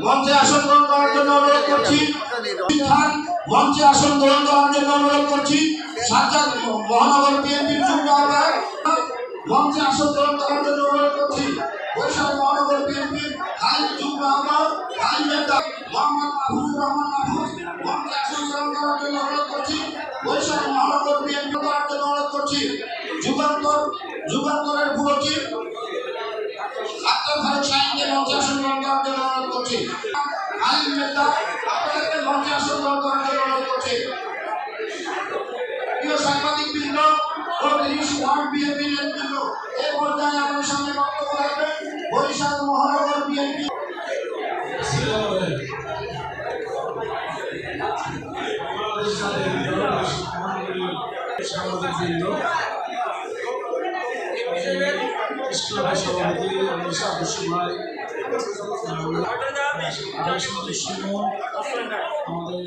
মঞ্চে আসন গ্রহণ করার জন্য অনুরোধ করছি। মঞ্চে আসন গ্রহণ করার জন্য অনুরোধ করছি। সাজ্জাদ মহানগর বিএনপির যুগ্ম আহ্বায়ক মঞ্চে আসন গ্রহণ করার জন্য অনুরোধ করছি। বরিশাল মহানগর বিএনপির যুগ্ম আহ্বায়ক নেতা মোহাম্মদ মাহফুজুর রহমান মাহফুজ মঞ্চে আসন গ্রহণ করার জন্য অনুরোধ করছি। বরিশাল মহানগর বিএনপি করার জন্য অনুরোধ করছি। যুগান্তরের পুরো টিম মঞ্চে আসন গ্রহণ করার জন্য অনুরোধ করছি। নেতা আপনাদেরকে মঞ্চে আসন গ্রহণ করার জন্য অনুরোধ করছি। প্রিয় সাংবাদিক বৃন্দ ও বিএনপি নেতৃবৃন্দ, এই পর্যায়ে আমাদের সামনে বক্তব্য রাখবেন বরিশাল মহানগর বিএনপি সাংবাদিকবৃন্দ, সভাপতি সদস্য ভাই, সদস্য আমাদের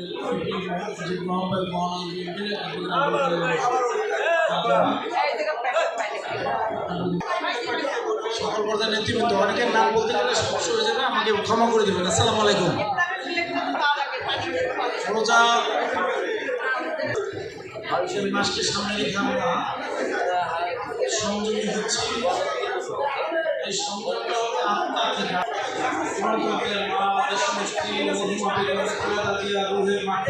সকল পর্যায়ের নেতৃবৃন্দ, অনেকের নাম বলতে গেলে সমস্যা হয়ে যাবে, আমাকে ক্ষমা করে দেবেন। আসসালামু আলাইকুম। রোজা মাসকে সামনে রেখে আমরা সংযোগী হচ্ছি। এই সংযোগটা হবে আত্মা থেকে রুহের মাঠ